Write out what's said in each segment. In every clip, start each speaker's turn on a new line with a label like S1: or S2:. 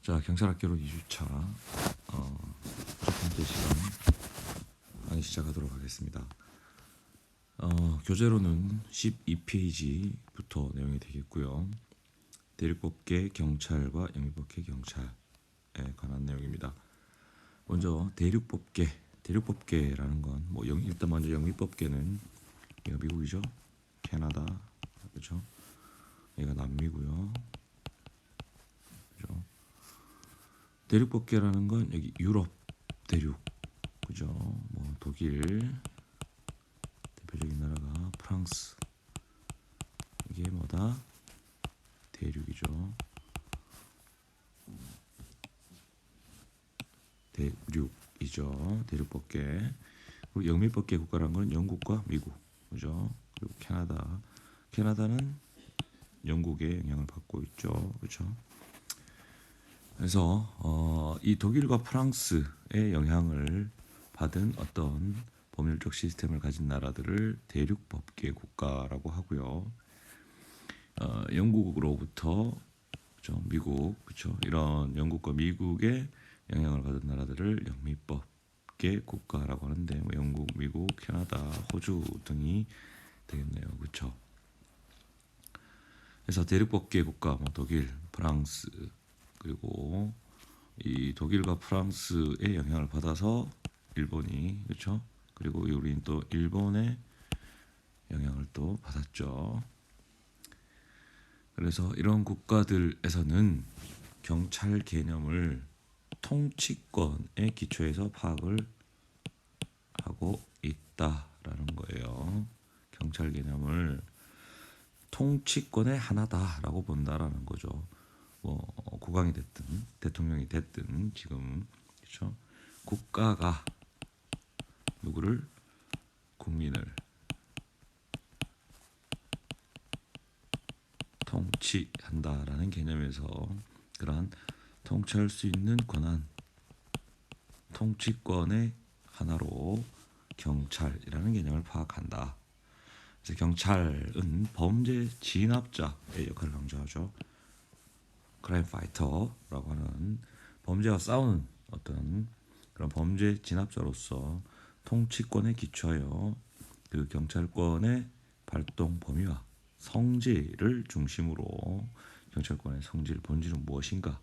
S1: 자, 경찰학교로 2주차 첫 번째 시간 강의 시작하도록 하겠습니다. 교재로는 12페이지부터 내용이 되겠고요. 대륙법계 경찰과 영미법계 경찰에 관한 내용입니다. 먼저 대륙법계라는 건 일단 먼저 영미법계는 얘가 미국이죠. 캐나다, 그렇죠? 얘가 남미고요. 그렇죠? 대륙법계라는 건 여기 유럽 대륙, 그죠? 독일, 대표적인 나라가 프랑스, 이게 뭐다? 대륙이죠. 대륙이죠. 대륙법계. 그리고 영미법계 국가라는 건 영국과 미국, 그죠? 그리고 캐나다는 영국의 영향을 받고 있죠, 그렇죠? 그래서 이 독일과 프랑스의 영향을 받은 어떤 법률적 시스템을 가진 나라들을 대륙법계 국가라고 하고요. 영국으로부터 그렇죠? 미국, 그렇죠? 이런 영국과 미국의 영향을 받은 나라들을 영미법계 국가라고 하는데 영국, 미국, 캐나다, 호주 등이 되겠네요, 그렇죠? 그래서 대륙법계 국가, 독일, 프랑스, 그리고 이 독일과 프랑스의 영향을 받아서 일본이, 그렇죠? 그리고 우리는 또 일본의 영향을 또 받았죠. 그래서 이런 국가들에서는 경찰 개념을 통치권의 기초에서 파악을 하고 있다라는 거예요. 경찰 개념을 통치권의 하나다라고 본다라는 거죠. 국왕이 됐든 대통령이 됐든 지금, 그렇죠? 국가가 누구를, 국민을 통치한다라는 개념에서 그러한 통치할 수 있는 권한, 통치권의 하나로 경찰이라는 개념을 파악한다. 그래서 경찰은 범죄 진압자의 역할을 강조하죠. 크라임 파이터라고 하는 범죄와 싸우는 어떤 그런 범죄 진압자로서 통치권에 기초하여 그 경찰권의 발동 범위와 성질을 중심으로 경찰권의 성질, 본질은 무엇인가?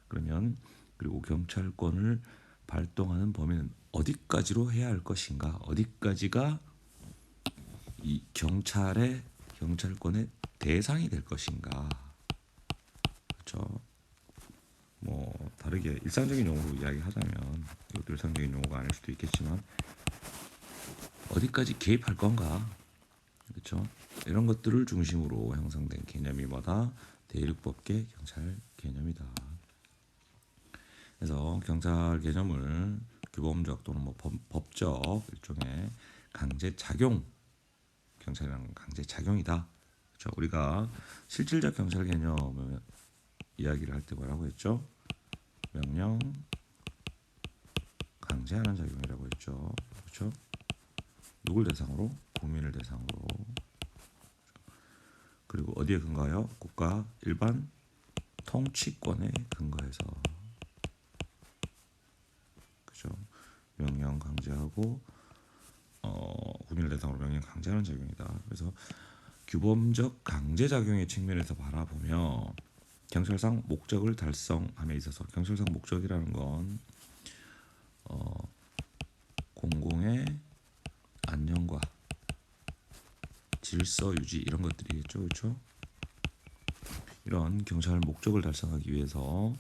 S1: 그리고 경찰권을 발동하는 범위는 어디까지로 해야 할 것인가? 어디까지가 이 경찰권의 대상이 될 것인가? 그렇죠? 다르게 일상적인 용어로 이야기하자면, 이것도 일상적인 용어가 아닐 수도 있겠지만 어디까지 개입할 건가? 그렇죠? 이런 것들을 중심으로 형성된 개념이 뭐다? 대륙법계 경찰 개념이다. 그래서 경찰 개념을 규범적 또는 법적 일종의 강제 작용, 경찰이라는 건 강제 작용이다. 그렇죠? 우리가 실질적 경찰 개념을 이야기를 할 때 뭐라고 했죠? 명령, 강제하는 작용이라고 했죠. 그렇죠? 누굴 대상으로? 국민을 대상으로. 그리고 어디에 근거하여? 국가 일반 통치권에 근거해서. 그죠? 명령 강제하고 국민을 대상으로 명령 강제하는 작용이다. 그래서 규범적 강제 작용의 측면에서 바라보며 경찰상 목적을 달성함에 있어서, 경찰상 목적이라는 건 공공의 안녕과 질서 유지 이런 것들이겠죠, 그렇죠? 이런 경찰 목적을 달성하기 위해서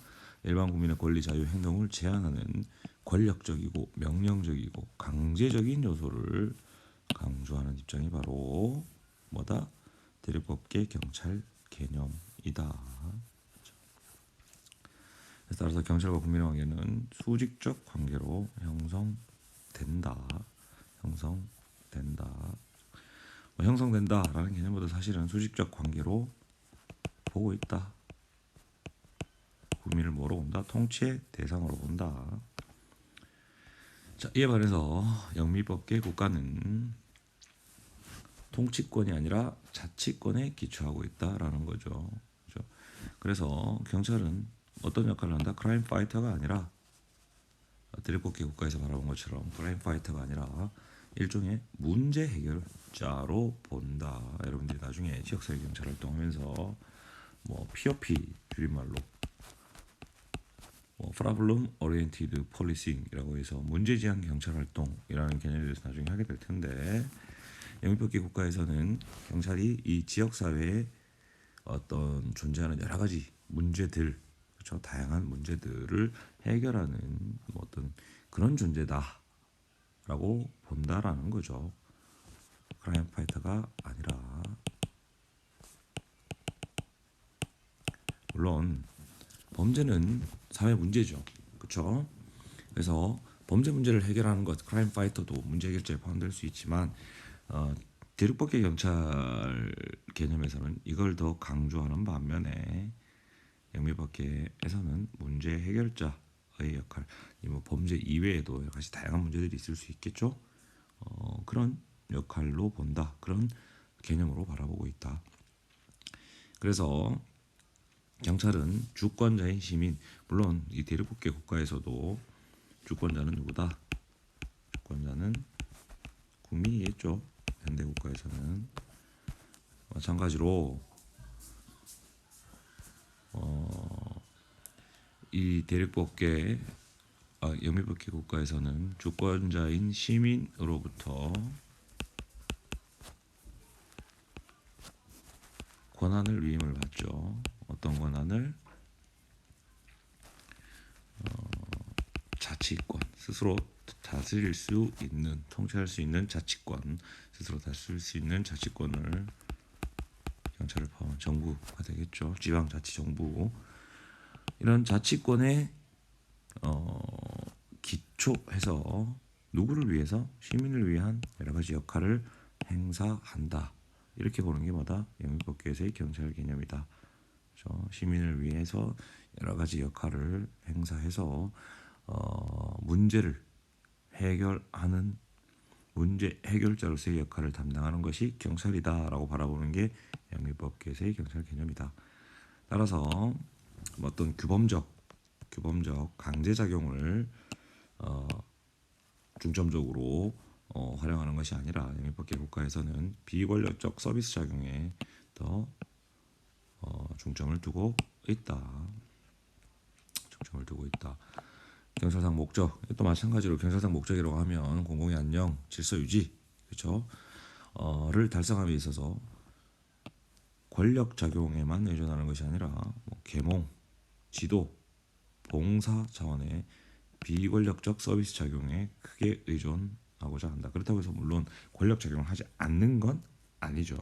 S1: 일반 국민의 권리, 자유, 행동을 제한하는 권력적이고 명령적이고 강제적인 요소를 강조하는 입장이 바로 뭐다? 대륙법계 경찰 개념이다. 따라서 경찰과 국민의 관계는 수직적 관계로 형성된다. 형성된다라는 개념보다 사실은 수직적 관계로 보고 있다. 국민을 뭐로 본다? 통치의 대상으로 본다. 자, 이에 반해서 영미법계 국가는 통치권이 아니라 자치권에 기초하고 있다라는 거죠. 그렇죠? 그래서 경찰은 어떤 역할을 한다? 크라임 파이터가 아니라 대륙법계 국가에서 바라본 것처럼 크라임 파이터가 아니라 일종의 문제 해결자로 본다. 여러분들이 나중에 지역사회 경찰 활동하면서 뭐 POP 줄임말로 뭐 Problem Oriented Policing이라고 해서 문제 지향 경찰 활동이라는 개념에 대해서 나중에 하게 될 텐데, 영미법계 국가에서는 경찰이 이 지역 사회에 어떤 존재하는 여러 가지 문제들, 그렇죠? 다양한 문제들을 해결하는 뭐 어떤 그런 존재다라고 본다라는 거죠. 크라임 파이터가 아니라. 물론 범죄는 사회 문제죠, 그렇죠? 그래서 범죄 문제를 해결하는 것, 크라임 파이터도 문제 해결자에 포함될 수 있지만 대륙법계 경찰 개념에서는 이걸 더 강조하는 반면에 영미법계에서는 문제 해결자의 역할, 뭐 범죄 이외에도 여러 가지 다양한 문제들이 있을 수 있겠죠. 그런 역할로 본다, 그런 개념으로 바라보고 있다. 그래서 경찰은 주권자인 시민, 물론 이 대륙법계 국가에서도 주권자는 누구다? 주권자는 국민이겠죠. 현대 국가에서는 마찬가지로 이 대륙법계 영미법계 국가에서는 주권자인 시민으로부터 권한을 위임을 받죠. 어떤 권한을? 자치권, 스스로 다스릴 수 있는, 통치할 수 있는 자치권, 스스로 다스릴 수 있는 자치권을, 경찰을 포함한 정부가 되겠죠. 지방자치정부. 이런 자치권에 기초해서 누구를 위해서? 시민을 위한 여러 가지 역할을 행사한다. 이렇게 보는 게 뭐다? 영미법계에서의 경찰 개념이다. 그렇죠? 시민을 위해서 여러 가지 역할을 행사해서 문제를 해결하는 문제 해결자로서의 역할을 담당하는 것이 경찰이다라고 바라보는 게 영미법계에서의 경찰 개념이다. 따라서 어떤 규범적 강제작용을 중점적으로 활용하는 것이 아니라 영미법계 국가에서는 비권력적 서비스 작용에 더 중점을 두고 있다. 경찰상 목적, 또 마찬가지로 경찰상 목적이라고 하면 공공의 안녕, 질서 유지, 그렇죠? 를 달성함에 있어서 권력 작용에만 의존하는 것이 아니라 뭐 계몽, 지도, 봉사 차원의 비권력적 서비스 작용에 크게 의존하고자 한다. 그렇다고 해서 물론 권력 작용을 하지 않는 건 아니죠.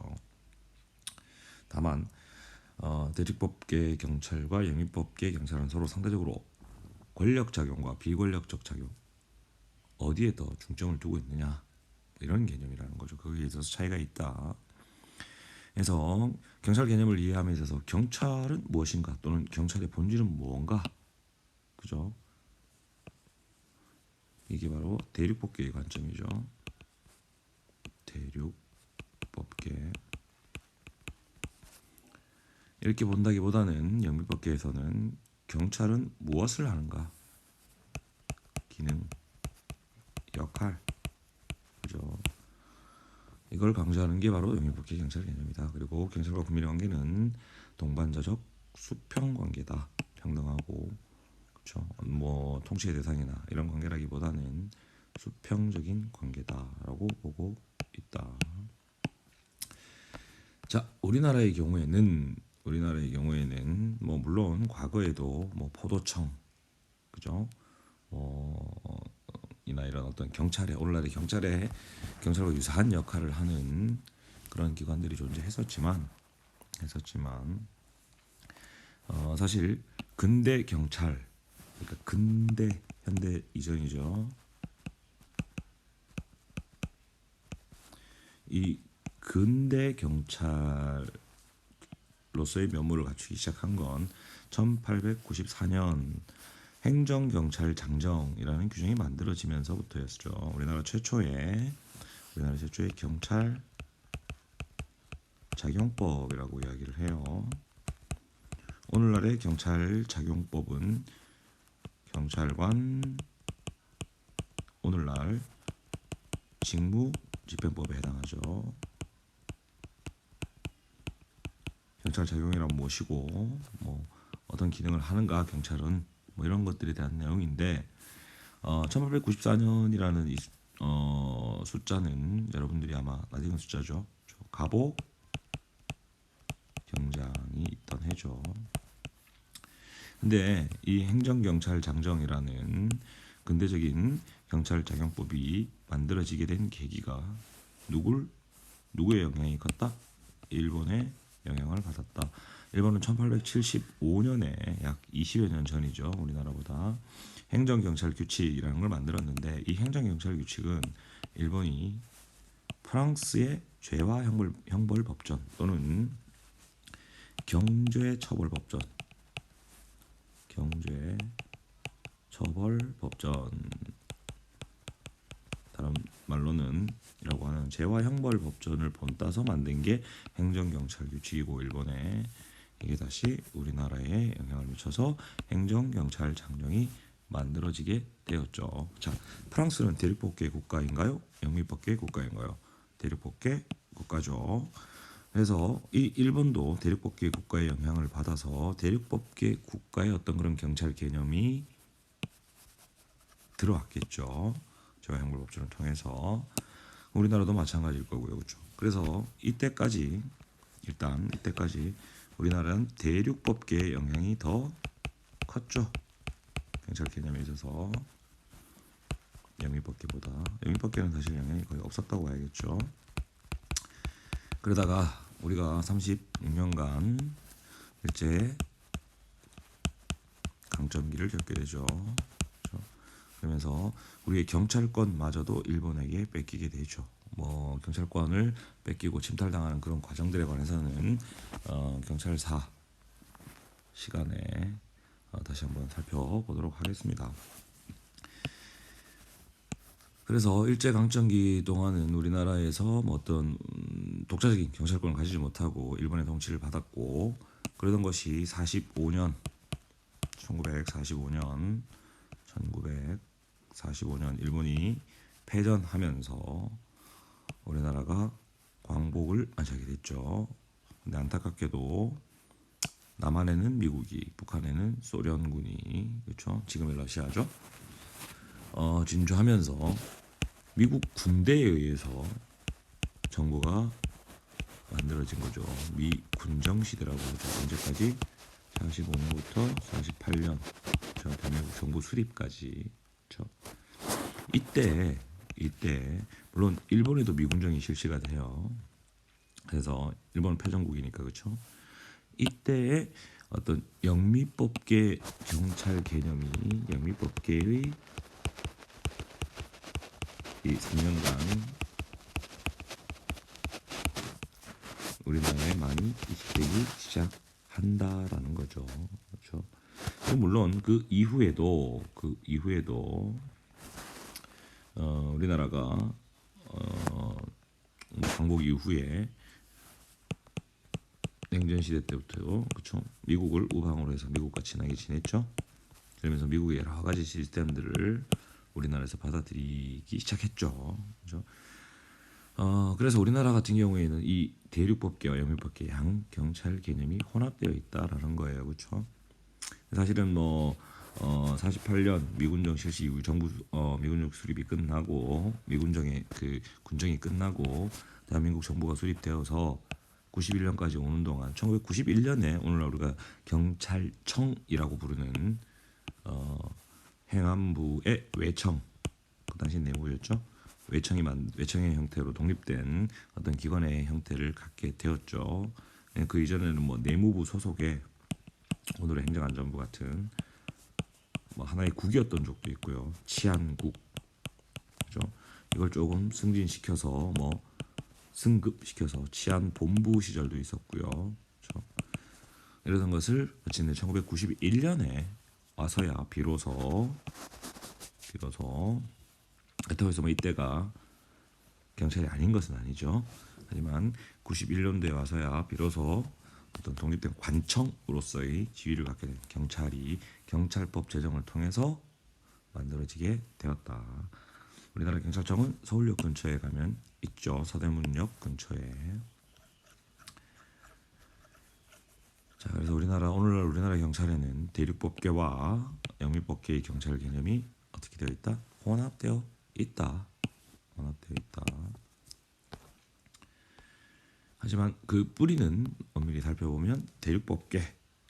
S1: 다만 대륙법계 경찰과 영미법계 경찰은 서로 상대적으로 권력 작용과 비권력적 작용 어디에 더 중점을 두고 있느냐, 이런 개념이라는 거죠. 거기에 있어서 차이가 있다. 그래서 경찰 개념을 이해함에 있어서 경찰은 무엇인가, 또는 경찰의 본질은 무언가, 그죠? 이게 바로 대륙법계의 관점이죠. 대륙법계. 이렇게 본다기보다는 영미법계에서는 경찰은 무엇을 하는가, 기능, 역할, 그죠? 이걸 강조하는 게 바로 영미법계 경찰 개념이다. 그리고 경찰과 국민의 관계는 동반자적 수평 관계다. 평등하고, 그렇죠? 뭐 통치의 대상이나 이런 관계라기보다는 수평적인 관계다라고 보고 있다. 자, 우리나라의 경우에는 뭐 물론 과거에도 뭐 포도청, 그죠? 이나 이런 어떤 경찰의, 오늘날의 경찰과 유사한 역할을 하는 그런 기관들이 존재했었지만 사실 근대 경찰, 그러니까 근대 현대 이전이죠. 이 근대 경찰로서의 면모를 갖추기 시작한 건 1894년 행정경찰 장정이라는 규정이 만들어지면서부터였죠. 우리나라 최초의 경찰 작용법이라고 이야기를 해요. 오늘날의 경찰 작용법은 경찰관 오늘날 직무 집행법에 해당하죠. 경찰 작용이란 무엇이고 뭐 어떤 기능을 하는가 경찰은 뭐 이런 것들에 대한 내용인데 1894년이라는 이 숫자는 여러분들이 아마 나중에 숫자죠. 갑오 경장이 있던 해죠. 근데 이 행정경찰 장정이라는 근대적인 경찰 작용법이 만들어지게 된 계기가 누구의 영향이 컸다? 일본의 영향을 받았다. 일본은 1875년에 약 20여 년 전이죠. 우리나라보다 행정경찰 규칙이라는 걸 만들었는데 이 행정경찰 규칙은 일본이 프랑스의 죄와 형벌 법전 또는 경죄처벌법전 다른 말로는 이라고 하는 죄와 형벌 법전을 본따서 만든 게 행정경찰 규칙이고 일본에 이게 다시 우리나라에 영향을 미쳐서 행정경찰 장정이 만들어지게 되었죠. 자, 프랑스는 대륙법계 국가인가요? 영미법계 국가인가요? 대륙법계 국가죠. 그래서 이 일본도 대륙법계 국가의 영향을 받아서 대륙법계 국가의 어떤 그런 경찰 개념이 들어왔겠죠. 재화형벌법전을 통해서 우리나라도 마찬가지일 거고요, 그렇죠. 그래서 이때까지 우리나라는 대륙법계의 영향이 더 컸죠. 경찰 개념에 있어서 영미법계보다 영미법계는 사실 영향이 거의 없었다고 봐야겠죠. 그러다가 우리가 36년간 일제 강점기를 겪게 되죠. 그렇죠? 그러면서 우리의 경찰권마저도 일본에게 뺏기게 되죠. 뭐 경찰권을 뺏기고 침탈당하는 그런 과정들에 관해서는 경찰사 시간에 다시 한번 살펴보도록 하겠습니다. 그래서 일제강점기 동안은 우리나라에서 뭐 어떤 독자적인 경찰권을 가지지 못하고 일본의 통치를 받았고 그러던 것이 1945년 일본이 패전하면서 우리나라가 광복을 맞이하게 됐죠. 근데 안타깝게도 남한에는 미국이, 북한에는 소련군이 그렇죠. 지금의 러시아죠. 진주하면서 미국 군대에 의해서 정부가 만들어진 거죠. 미 군정 시대라고 하죠. 언제까지? 45년부터 48년 대한민국 정부 수립까지. 그렇죠? 이때 물론 일본에도 미군정이 실시가 돼요. 그래서 일본은 패전국이니까 그렇죠. 이때의 어떤 영미법계 경찰 개념이 영미법계의 이 3년간 우리나라에 많이 이식되기 시작한다라는 거죠. 그렇죠. 물론 그 이후에도 우리나라가 광복 이후에 냉전 시대 때부터 그렇죠. 미국을 우방으로 해서 미국과 친하게 지냈죠. 그러면서 미국의 여러 가지 시스템들을 우리나라에서 받아들이기 시작했죠. 그렇죠? 그래서 우리나라 같은 경우에는 이 대륙법계와 영미법계 양 경찰 개념이 혼합되어 있다라는 거예요, 그렇죠? 사실은 48년 미군정 실시 이후 정부 미군정 수립이 끝나고 미군정의 그 군정이 끝나고 대한민국 정부가 수립되어서 91년까지 오는 동안 1991년에 오늘날 우리가 경찰청이라고 부르는 행안부의 외청 그 당시 내부였죠. 외청의 형태로 독립된 어떤 기관의 형태를 갖게 되었죠. 그 이전에는 내무부 소속의 오늘의 행정안전부 같은 하나의 국이었던 적도 있고요. 치안국, 그죠? 이걸 조금 승진시켜서 승급시켜서 치안본부 시절도 있었고요. 그렇죠? 이러던 것을 마침내 1991년에 와서야 비로소 그렇다고 해서 이때가 경찰이 아닌 것은 아니죠. 하지만 91년도에 와서야 비로소 어떤 독립된 관청으로서의 지위를 갖게 된 경찰이 경찰법 제정을 통해서 만들어지게 되었다. 우리나라 경찰청은 서울역 근처에 가면 있죠. 서대문역 근처에. 자, 그래서 오늘날 우리나라 경찰에는 대륙법계와 영미법계의 경찰 개념이 어떻게 되어 있다? 혼합되어 있다. 혼합되어 있다. 하지만 그 뿌리는 엄밀히 살펴보면 대륙법계,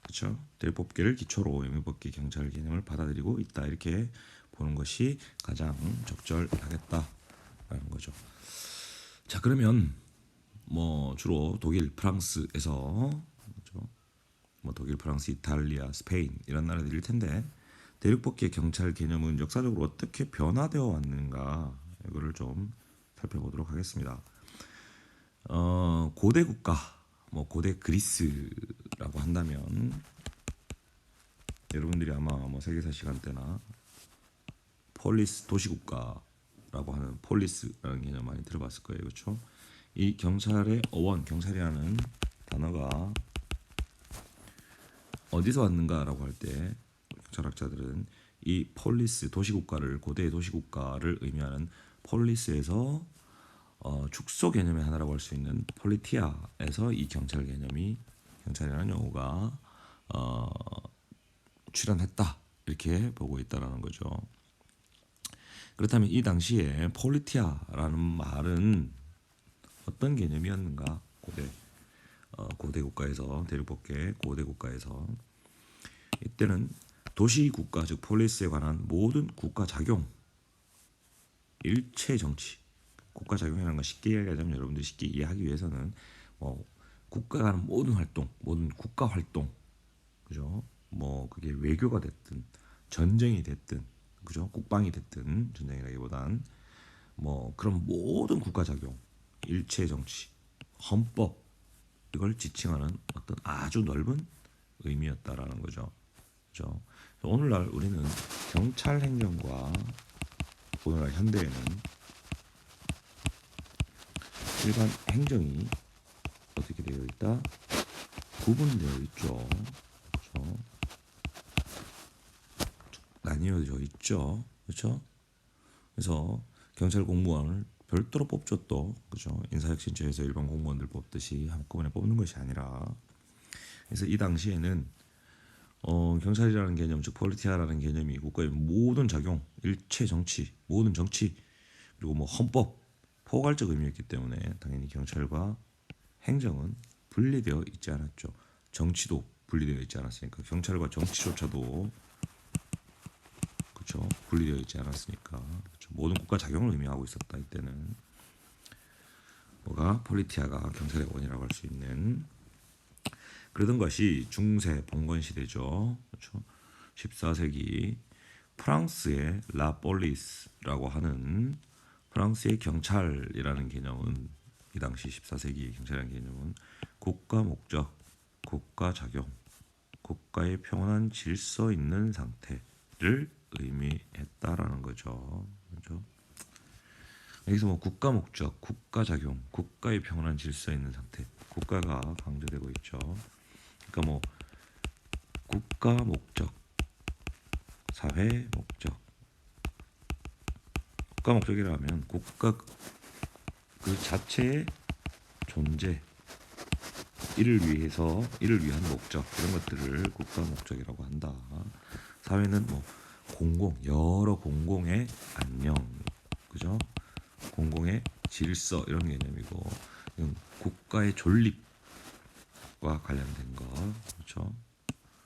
S1: 그렇죠? 대륙법계를 기초로 영미법계 경찰 개념을 받아들이고 있다. 이렇게 보는 것이 가장 적절하겠다라는 거죠. 자, 그러면 뭐 주로 독일, 프랑스에서 그렇죠? 뭐 독일, 프랑스, 이탈리아, 스페인 이런 나라들일 텐데 대륙법계 경찰 개념은 역사적으로 어떻게 변화되어 왔는가 이거를 좀 살펴보도록 하겠습니다. 고대 국가, 뭐 고대 그리스라고 한다면 여러분들이 아마 뭐 세계사 시간 때나 폴리스 도시국가라고 하는 폴리스라는 개념 많이 들어봤을 거예요, 그렇죠? 이 경찰의 어원, 경찰이라는 단어가 어디서 왔는가라고 할 때 경찰학자들은 이 폴리스 도시국가를 고대의 도시국가를 의미하는 폴리스에서 축소 개념의 하나라고 할 수 있는 폴리티아에서 이 경찰 개념이 경찰이라는 용어가 출현했다 이렇게 보고 있다라는 거죠. 그렇다면 이 당시에 폴리티아라는 말은 어떤 개념이었는가? 고대 국가에서 대륙법계 고대 국가에서 이때는 도시 국가 즉 폴리스에 관한 모든 국가 작용 일체 정치 국가 작용이라는 건 쉽게 이야기하자면 여러분들이 쉽게 이해하기 위해서는 뭐 국가가 하는 모든 활동 모든 국가 활동 그죠? 뭐 그게 외교가 됐든 전쟁이 됐든 그죠? 국방이 됐든 전쟁이라기보단 뭐 그런 모든 국가 작용 일체 정치 헌법 이걸 지칭하는 어떤 아주 넓은 의미였다라는 거죠. 그죠? 오늘날 우리는 경찰 행정과 오늘날 현대에는 일반 행정이 어떻게 되어 있다? 구분되어 있죠. 그렇죠? 나뉘어져 있죠. 그렇죠? 그래서 경찰 공무원을 별도로 뽑죠 또. 그렇죠? 인사혁신처에서 일반 공무원들 뽑듯이 한꺼번에 뽑는 것이 아니라 그래서 이 당시에는 경찰이라는 개념, 즉 폴리티아라는 개념이 국가의 모든 작용, 일체 정치, 모든 정치 그리고 뭐 헌법, 포괄적 의미였기 때문에 당연히 경찰과 행정은 분리되어 있지 않았죠. 정치도 분리되어 있지 않았으니까 경찰과 정치조차도 그렇죠 분리되어 있지 않았으니까 그렇죠? 모든 국가 작용을 의미하고 있었다. 이때는 뭐가 폴리티아가 경찰의 원이라고 할 수 있는 그러던 것이 중세 봉건 시대죠. 그렇죠? 14세기 프랑스의 라폴리스라고 하는 프랑스의 경찰이라는 개념은 이 당시 14세기 경찰이라는 개념은 국가 목적, 국가 작용, 국가의 평온한 질서 있는 상태를 의미했다라는 거죠. 그렇죠? 여기서 뭐 국가 목적, 국가 작용, 국가의 평온한 질서 있는 상태, 국가가 강조되고 있죠. 그러니까 뭐 국가 목적, 사회 목적. 국가 목적이라면 국가 그 자체의 존재, 이를 위한 목적 이런 것들을 국가 목적이라고 한다. 사회는 뭐 여러 공공의 안녕, 그죠? 공공의 질서 이런 개념이고 이건 국가의 존립과 관련된 거, 그렇죠?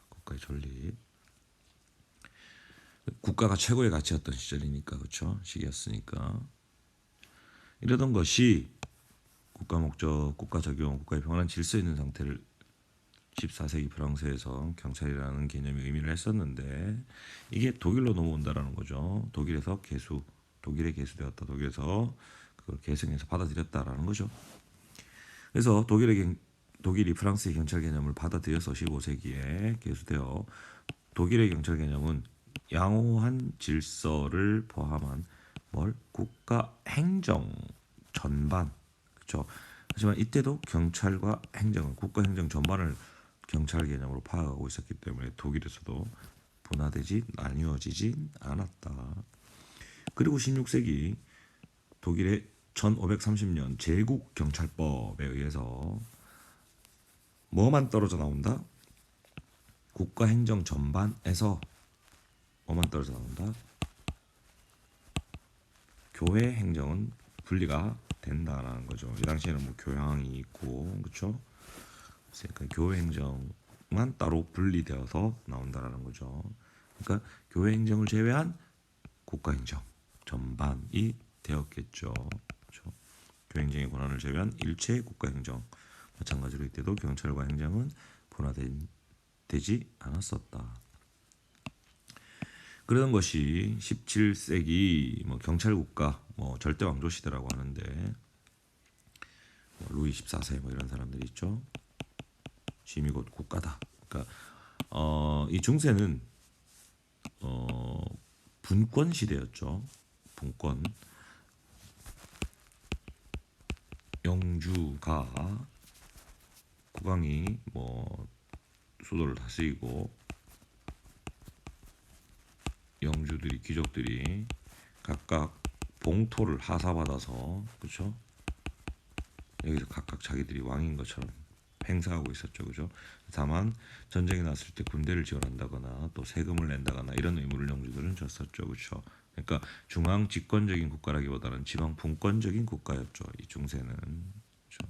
S1: 국가의 존립. 국가가 최고의 가치였던 시절이니까 그렇죠? 시기였으니까 이러던 것이 국가 목적, 국가 적용, 국가의 평온한 질서 있는 상태를 14세기 프랑스에서 경찰이라는 개념이 의미를 했었는데 이게 독일로 넘어온다라는 거죠. 독일에 개수되었다. 독일에서 그걸 계승해서 받아들였다라는 거죠. 그래서 독일이 프랑스의 경찰 개념을 받아들여서 15세기에 개수되어 독일의 경찰 개념은 양호한 질서를 포함한 국가 행정 전반 그렇죠. 하지만 이때도 경찰과 행정을 국가 행정 전반을 경찰 개념으로 파악하고 있었기 때문에 독일에서도 분화되지 나뉘어지진 않았다. 그리고 16세기 독일의 1530년 제국 경찰법에 의해서 뭐만 떨어져 나온다? 국가 행정 전반에서 뭐만 떨어져 나온다? 교회 행정은 분리가 된다라는 거죠. 이 당시에는 뭐 교황이 있고 그렇죠? 그러니까 교회 행정만 따로 분리되어서 나온다라는 거죠. 그러니까 교회 행정을 제외한 국가 행정 전반이 되었겠죠. 그렇죠? 교회 행정의 권한을 제외한 일체 국가 행정 마찬가지로 이때도 경찰과 행정은 분화되지 않았었다. 그런 것이 17세기 뭐 경찰 국가 뭐 절대 왕조 시대라고 하는데 뭐 루이 14세 뭐 이런 사람들이 있죠. 짐이 곧 국가다. 그러니까 이 중세는 분권 시대였죠. 분권. 영주가 국왕이 뭐 수도를 다스리고 영주들이 귀족들이 각각 봉토를 하사받아서 그렇죠? 여기서 각각 자기들이 왕인 것처럼 행사하고 있었죠, 그죠? 다만 전쟁이 났을 때 군대를 지원한다거나 또 세금을 낸다거나 이런 의무를 영주들은 졌었죠, 그렇죠? 그러니까 중앙 집권적인 국가라기보다는 지방 분권적인 국가였죠, 이 중세는. 그렇죠?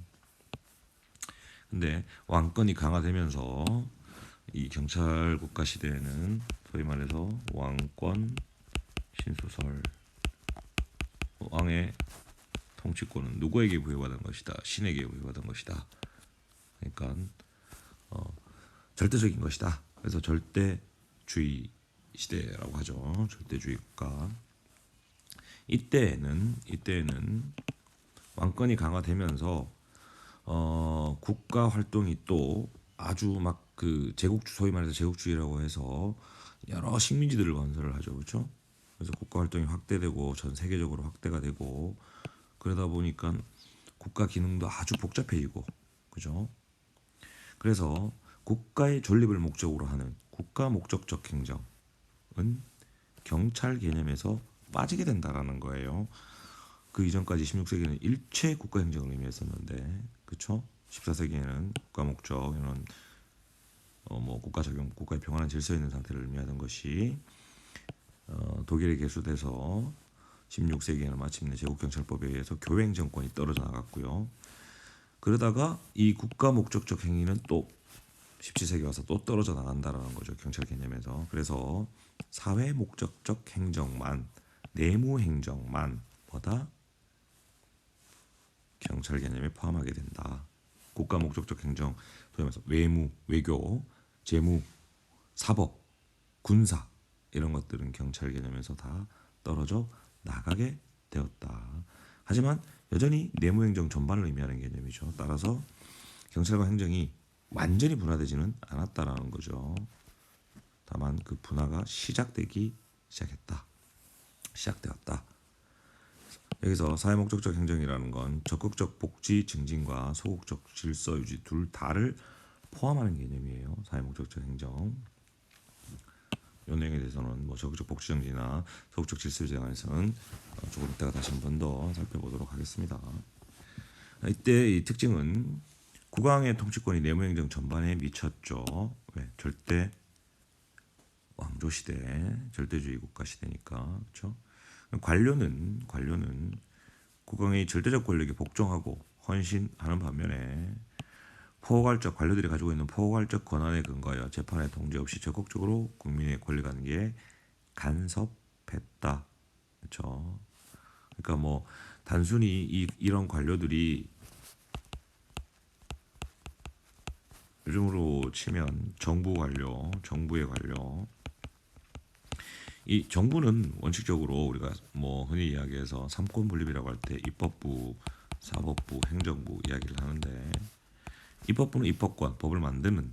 S1: 근데 왕권이 강화되면서 이 경찰 국가 시대에는 소위 말해서 왕권 신수설, 왕의 통치권은 누구에게 부여받은 것이다? 신에게 부여받은 것이다. 그러니까 절대적인 것이다. 그래서 절대주의 시대라고 하죠. 절대주의 국가. 이때에는 왕권이 강화되면서 국가 활동이 또 아주 막 그 소위 말해서 제국주의라고 해서 여러 식민지들을 건설을 하죠, 그렇죠? 그래서 국가 활동이 확대되고 전 세계적으로 확대가 되고 그러다 보니까 국가 기능도 아주 복잡해지고, 그죠? 그래서 국가의 존립을 목적으로 하는 국가 목적적 행정은 경찰 개념에서 빠지게 된다라는 거예요. 그 이전까지 16세기는 일체 국가 행정을 의미했었는데, 그렇죠? 14세기에는 국가 목적 이런 뭐 국가 적용, 국가의 평안한 질서에 있는 상태를 의미하던 것이 독일에 개수돼서 16세기에는 마침내 제국경찰법에 의해서 교회 행정권이 떨어져 나갔고요. 그러다가 이 국가 목적적 행위는 또 17세기 와서 또 떨어져 나간다라는 거죠, 경찰 개념에서. 그래서 사회 목적적 행정만, 내무 행정만 뭐다? 경찰 개념에 포함하게 된다. 국가 목적적 행정, 소위 말해서 외무, 외교, 재무, 사법, 군사 이런 것들은 경찰 개념에서 다 떨어져 나가게 되었다. 하지만 여전히 내무행정 전반을 의미하는 개념이죠. 따라서 경찰과 행정이 완전히 분화되지는 않았다라는 거죠. 다만 그 분화가 시작되었다. 여기서 사회 목적적 행정이라는 건 적극적 복지 증진과 소극적 질서 유지 둘 다를 포함하는 개념이에요. 사회 목적적 행정. 이 내용에 대해서는 뭐 적극적 복지 증진이나 소극적 질서 유지에 관해서는 조금 이따가 다시 한 번 더 살펴보도록 하겠습니다. 이때 이 특징은 국왕의 통치권이 내무행정 전반에 미쳤죠. 왜? 절대 왕조 시대, 절대주의 국가 시대니까, 그렇죠? 관료는 국왕의 절대적 권력에 복종하고 헌신하는 반면에 포괄적 관료들이 가지고 있는 포괄적 권한에 근거하여 재판에 통제 없이 적극적으로 국민의 권리관계에 간섭했다. 그렇죠? 그러니까 뭐 단순히 이런 관료들이 요즘으로 치면 정부의 관료. 이 정부는 원칙적으로 우리가 뭐 흔히 이야기해서 삼권 분립이라고 할 때 입법부, 사법부, 행정부 이야기를 하는데 입법부는 입법권, 법을 만드는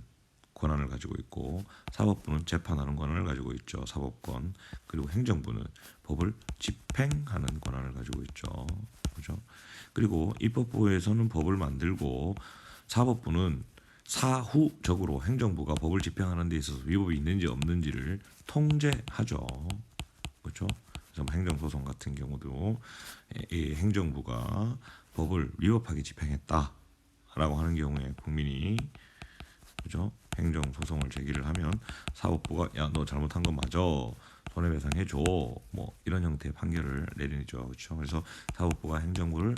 S1: 권한을 가지고 있고 사법부는 재판하는 권한을 가지고 있죠. 사법권. 그리고 행정부는 법을 집행하는 권한을 가지고 있죠. 그렇죠? 그리고 입법부에서는 법을 만들고 사법부는 사후적으로 행정부가 법을 집행하는 데 있어서 위법이 있는지 없는지를 통제하죠. 그렇죠? 그래서 행정소송 같은 경우도 이 행정부가 법을 위법하게 집행했다라고 하는 경우에 국민이 그죠? 행정소송을 제기를 하면 사법부가 야 너 잘못한 건 맞아 손해배상해줘 뭐 이런 형태의 판결을 내리죠. 그렇죠? 그래서 사법부가 행정부를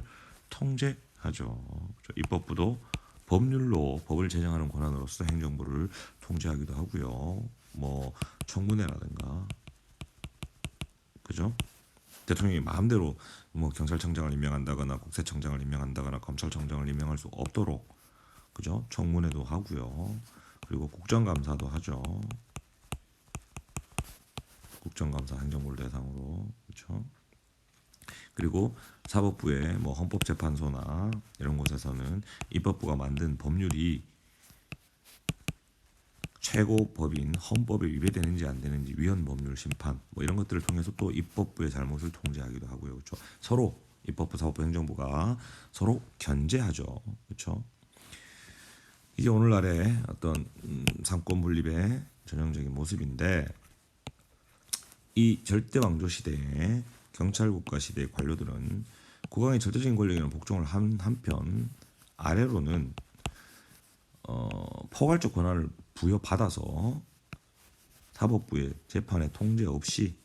S1: 통제하죠. 그렇죠? 입법부도 법률로 법을 제정하는 권한으로서 행정부를 통제하기도 하고요. 뭐 청문회라든가 그죠? 대통령이 마음대로 뭐 경찰청장을 임명한다거나 국세청장을 임명한다거나 검찰청장을 임명할 수 없도록 그죠? 청문회도 하고요. 그리고 국정감사도 하죠. 국정감사 행정부를 대상으로 그렇죠. 그리고 사법부의 뭐 헌법재판소나 이런 곳에서는 입법부가 만든 법률이 최고법인 헌법에 위배되는지 안 되는지 위헌 법률 심판 뭐 이런 것들을 통해서 또 입법부의 잘못을 통제하기도 하고요. 그렇죠. 서로 입법부, 사법부, 행정부가 서로 견제하죠. 그렇죠. 이게 오늘날의 어떤 상권 분립의 전형적인 모습인데 이 절대 왕조 시대의 경찰 국가 시대의 관료들은 국왕의 절대적인 권력에는 복종을 한 한편 아래로는 포괄적 권한을 부여받아서 사법부의 재판의 통제 없이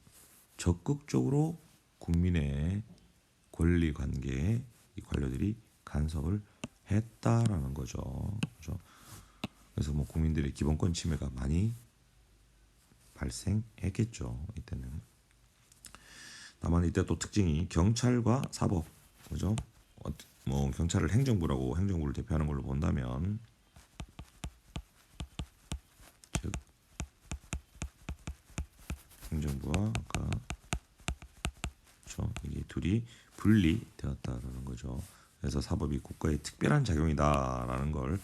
S1: 적극적으로 국민의 권리 관계에 이 관료들이 간섭을 했다라는 거죠. 그렇죠? 그래서 뭐 국민들의 기본권 침해가 많이 발생했겠죠. 이때는. 다만 이때 또 특징이 경찰과 사법, 그죠? 뭐 경찰을 행정부라고 행정부를 대표하는 걸로 본다면, 즉 행정부와 아까 그렇죠? 이게 둘이 분리되었다라는 거죠. 그래서 사법이 국가의 특별한 작용이다라는 걸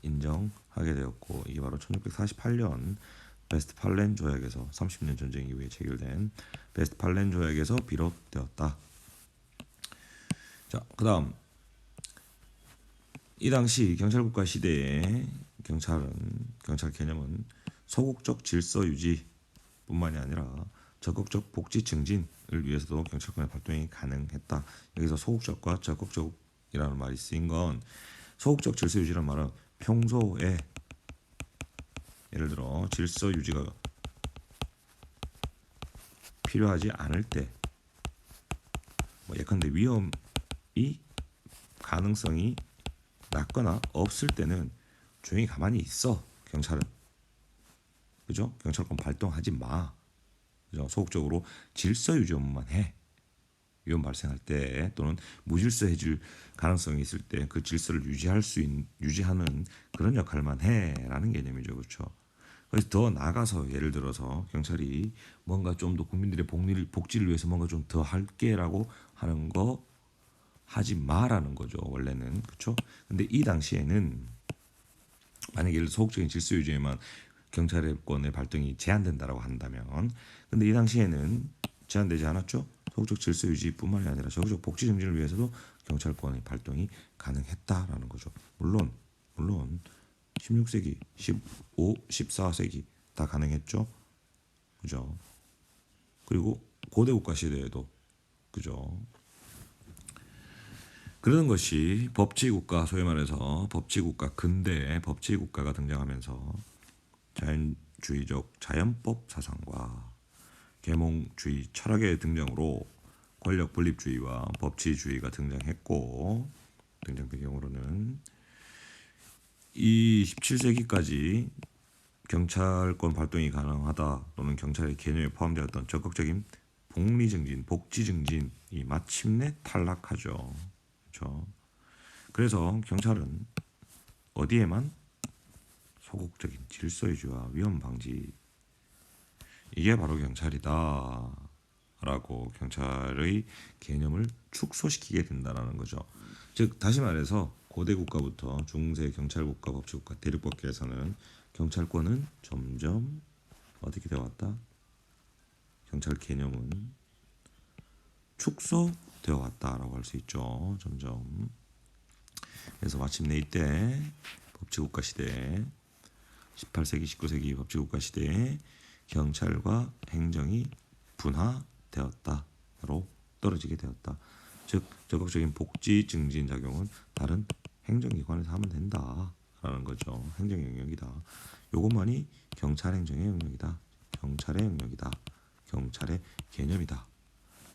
S1: 인정하게 되었고 이게 바로 1648년 베스트팔렌 조약에서 30년 전쟁 이후에 체결된 베스트팔렌 조약에서 비롯되었다. 자, 그다음 이 당시 경찰국가 시대의 경찰 개념은 소극적 질서 유지뿐만이 아니라 적극적 복지 증진을 위해서도 경찰권의 발동이 가능했다. 여기서 소극적과 적극적이라는 말이 쓰인 건 소극적 질서 유지란 말은 평소에 예를 들어 질서 유지가 필요하지 않을 때, 뭐 예컨대 위험이 가능성이 낮거나 없을 때는 조용히 가만히 있어. 경찰은 그죠? 경찰권 발동하지 마. 그죠? 소극적으로 질서 유지 업무만 해. 위험 발생할 때 또는 무질서해질 가능성이 있을 때 그 질서를 유지하는 그런 역할만 해라는 개념이죠. 그렇죠? 그래서 더 나가서 예를 들어서 경찰이 뭔가 좀 더 국민들의 복지를 위해서 뭔가 좀 더 할게라고 하는 거 하지 마라는 거죠. 원래는 그렇죠. 근데 이 당시에는 만약에 소극적인 질서 유지에만 경찰권의 발동이 제한된다라고 한다면, 근데 이 당시에는 제한되지 않았죠. 소극적 질서 유지뿐만이 아니라 적극적 복지 증진을 위해서도 경찰권의 발동이 가능했다라는 거죠. 물론 16세기, 15, 14세기 다 가능했죠. 그죠? 그리고 고대 국가 시대에도 그죠? 그러는 것이 법치국가, 소위 말해서 법치국가, 근대의 법치국가가 등장하면서 자연주의적 자연법 사상과 계몽주의 철학의 등장으로 권력 분립주의와 법치주의가 등장했고, 등장 배경으로는 이 17세기까지 경찰권 발동이 가능하다 또는 경찰의 개념에 포함되었던 적극적인 복리 증진, 복지 증진이 마침내 탈락하죠. 그렇죠? 그래서 경찰은 어디에만 소극적인 질서 유지와 위험 방지, 이게 바로 경찰이다 라고 경찰의 개념을 축소시키게 된다는 거죠. 즉 다시 말해서 고대 국가부터 중세 경찰 국가, 법치 국가, 대륙법계에서는 경찰권은 점점 어떻게 되어 왔다? 경찰 개념은 축소되어 왔다라고 할 수 있죠. 점점. 그래서 마침내 이때 법치국가 시대에 18세기 19세기 법치국가 시대에 경찰과 행정이 분화되었다로 떨어지게 되었다. 즉 적극적인 복지 증진 작용은 다른 행정기관에서 하면 된다라는 거죠. 행정 영역이다. 요것만이 경찰 행정의 영역이다. 경찰의 영역이다. 경찰의 개념이다.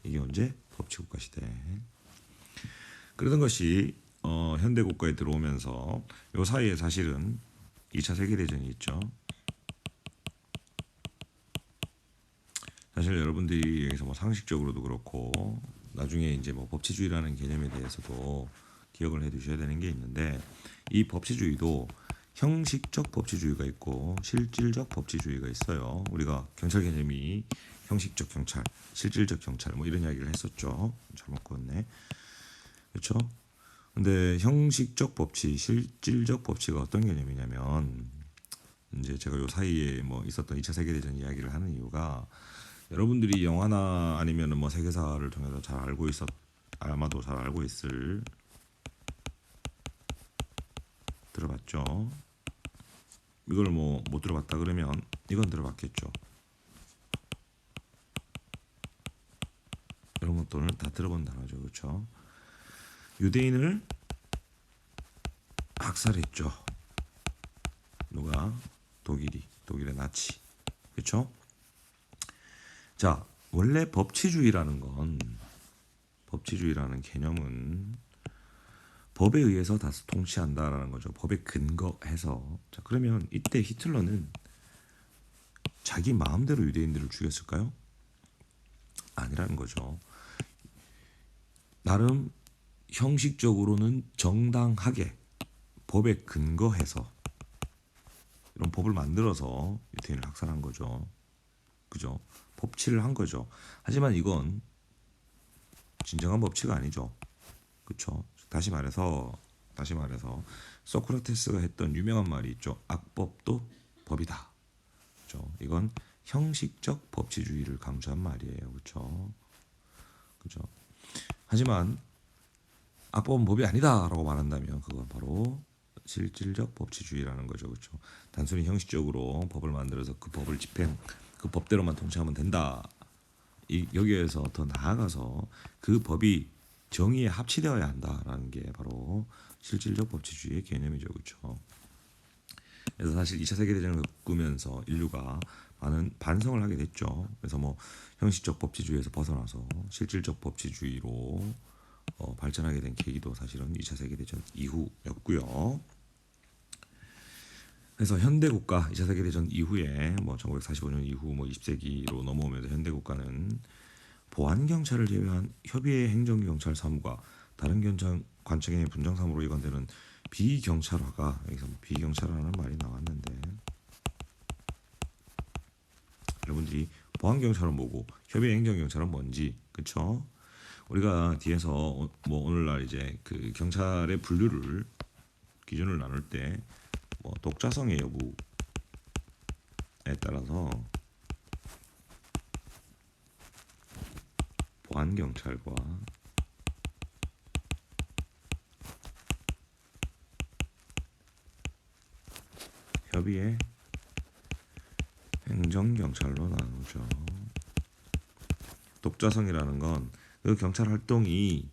S1: 이게 언제? 법치국가 시대. 그러던 것이 현대 국가에 들어오면서 요 사이에 사실은 2차 세계대전이 있죠. 사실 여러분들이 여기서 뭐 상식적으로도 그렇고 나중에 이제 뭐 법치주의라는 개념에 대해서도 기억을 해두셔야 되는 게 있는데 이 법치주의도 형식적 법치주의가 있고 실질적 법치주의가 있어요. 우리가 경찰 개념이 형식적 경찰, 실질적 경찰 뭐 이런 이야기를 했었죠. 잘못 그었네. 그렇죠? 근데 형식적 법치, 실질적 법치가 어떤 개념이냐면 이제 제가 요 사이에 뭐 있었던 2차 세계대전 이야기를 하는 이유가 여러분들이 영화나 아니면은 뭐 세계사를 통해서 잘 알고 아마도 잘 알고 있을 들어봤죠. 이걸 뭐 못 들어봤다 그러면 이건 들어봤겠죠. 이런 것들은 다 들어본 단어죠, 그렇죠? 유대인을 학살했죠. 누가? 독일의 나치, 그렇죠? 자, 원래 법치주의라는 개념은 법에 의해서 다스 통치한다라는 거죠. 법에 근거해서. 자, 그러면 이때 히틀러는 자기 마음대로 유대인들을 죽였을까요? 아니라는 거죠. 나름 형식적으로는 정당하게 법에 근거해서 이런 법을 만들어서 유대인을 학살한 거죠. 그죠? 법치를 한 거죠. 하지만 이건 진정한 법치가 아니죠. 그렇죠? 다시 말해서 소크라테스가 했던 유명한 말이 있죠. 악법도 법이다. 그렇죠? 이건 형식적 법치주의를 강조한 말이에요. 그렇죠? 그죠? 하지만 악법은 법이 아니다라고 말한다면 그건 바로 실질적 법치주의라는 거죠. 그렇죠? 단순히 형식적으로 법을 만들어서 그 법을 그 법대로만 통치하면 된다. 여기에서 더 나아가서 그 법이 정의에 합치되어야 한다라는 게 바로 실질적 법치주의의 개념이죠. 그렇죠? 그래서 사실 2차 세계대전을 겪으면서 인류가 많은 반성을 하게 됐죠. 그래서 뭐 형식적 법치주의에서 벗어나서 실질적 법치주의로 발전하게 된 계기도 사실은 2차 세계대전 이후였고요. 그래서 현대 국가 2차 세계대전 이후에 뭐 1945년 이후 뭐 20세기로 넘어오면서 현대 국가는 보안 경찰을 제외한 협의의 행정 경찰 사무가 다른 경찰 관청의 분장 사무로 이관되는 비경찰화가 여기서 비경찰화라는 말이 나왔는데 여러분들이 보안 경찰은 뭐고 협의의 행정 경찰은 뭔지 그렇죠? 우리가 뒤에서 뭐 오늘날 이제 그 경찰의 분류를 기준을 나눌 때 뭐 독자성의 여부에 따라서 보안 경찰과 협의의 행정 경찰로 나누죠. 독자성이라는 건 그 경찰 활동이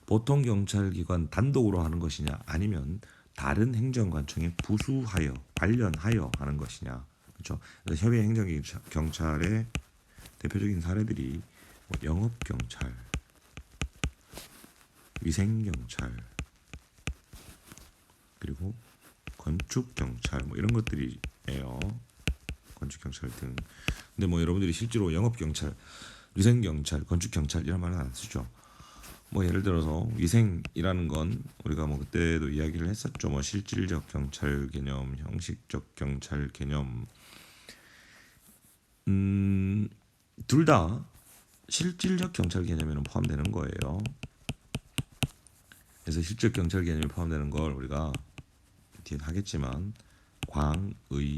S1: 보통 경찰기관 단독으로 하는 것이냐 아니면 다른 행정관청에 부수하여 관련하여 하는 것이냐 그렇죠. 그래서 협의 행정 경찰의 대표적인 사례들이 뭐 영업 경찰, 위생 경찰 그리고 건축 경찰 뭐 이런 것들이에요. 건축 경찰 등. 근데 뭐 여러분들이 실제로 영업 경찰, 위생 경찰, 건축 경찰 이런 말은 안 쓰죠. 뭐 예를 들어서 위생이라는 건 우리가 뭐 그때도 이야기를 했었죠. 뭐 실질적 경찰 개념, 형식적 경찰 개념, 둘 다 실질적 경찰 개념에는 포함되는 거예요. 그래서 실질적 경찰 개념에 포함되는 걸 우리가 뒤에 하겠지만 광의의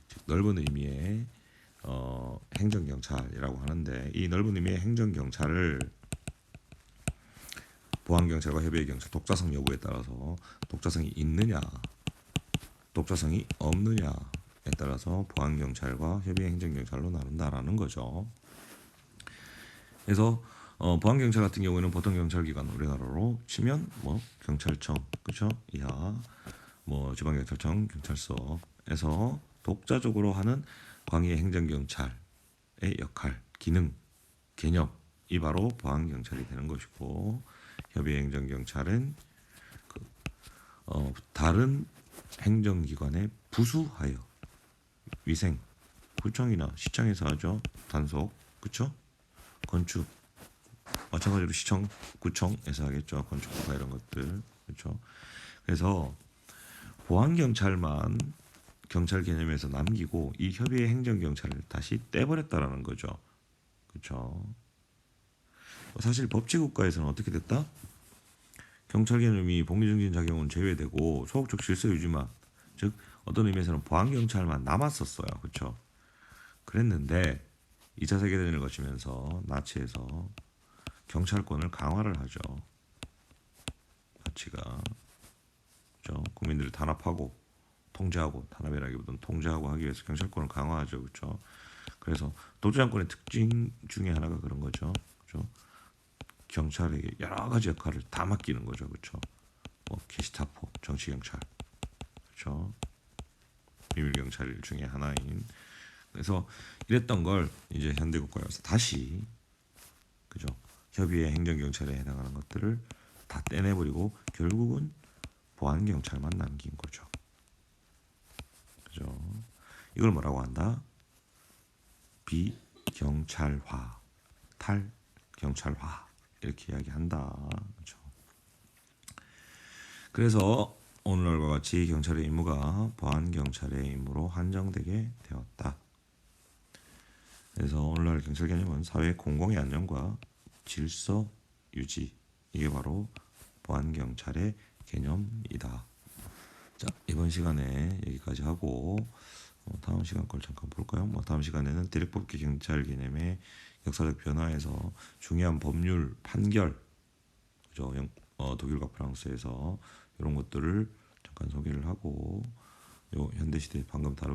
S1: 즉 넓은 의미의 행정경찰이라고 하는데 이 넓은 의미의 행정경찰을 보안경찰과 협의의 경찰 독자성 여부에 따라서 독자성이 있느냐 독자성이 없느냐에 따라서 보안경찰과 협의행정경찰로 나눈다라는 거죠. 그래서 보안경찰 같은 경우에는 보통 경찰기관 우리나라로 치면 뭐 경찰청 그렇죠 이하 뭐 지방경찰청 경찰서에서 독자적으로 하는 광해 행정경찰의 역할 기능 개념이 바로 보안경찰이 되는 것이고 협의행정경찰은 다른 행정기관에 부수하여 위생 구청이나 시청에서 하죠 단속 그렇죠 건축 마찬가지로 시청 구청에서 하겠죠 건축부가 이런 것들 그렇죠 그래서 보안 경찰만 경찰 개념에서 남기고 이 협의회 행정 경찰을 다시 떼버렸다라는 거죠 그렇죠 사실 법치국가에서는 어떻게 됐다 경찰 개념이 복리정신 작용은 제외되고 소극적 질서 유지만 즉 어떤 의미에서는 보안 경찰만 남았었어요 그렇죠 그랬는데 2차 세계대전을 거치면서 나치에서 경찰권을 강화를 하죠. 나치가 그렇죠? 국민들을 단합하고 통제하고 단합이라기보다는 통제하고 하기 위해서 경찰권을 강화하죠. 그렇죠? 그래서 독재정권의 특징 중에 하나가 그런 거죠. 그렇죠? 경찰에게 여러 가지 역할을 다 맡기는 거죠. 그렇죠? 뭐 게시타포, 정치경찰, 그렇죠? 비밀경찰 중에 하나인 그래서 이랬던 걸 이제 현대국가에 와서 다시 그죠 협의회 행정경찰에 해당하는 것들을 다 떼내버리고 결국은 보안경찰만 남긴 거죠. 그죠? 이걸 뭐라고 한다? 비경찰화, 탈경찰화 이렇게 이야기한다. 그죠? 그래서 오늘날과 같이 경찰의 임무가 보안경찰의 임무로 한정되게 되었다. 그래서 오늘날 경찰 개념은 사회 공공의 안녕과 질서 유지 이게 바로 보안경찰의 개념이다. 자 이번 시간에 여기까지 하고 다음 시간 걸 잠깐 볼까요? 다음 시간에는 대륙법규 경찰 개념의 역사적 변화에서 중요한 법률 판결 그죠? 독일과 프랑스에서 이런 것들을 잠깐 소개를 하고 요 현대시대 방금 다룬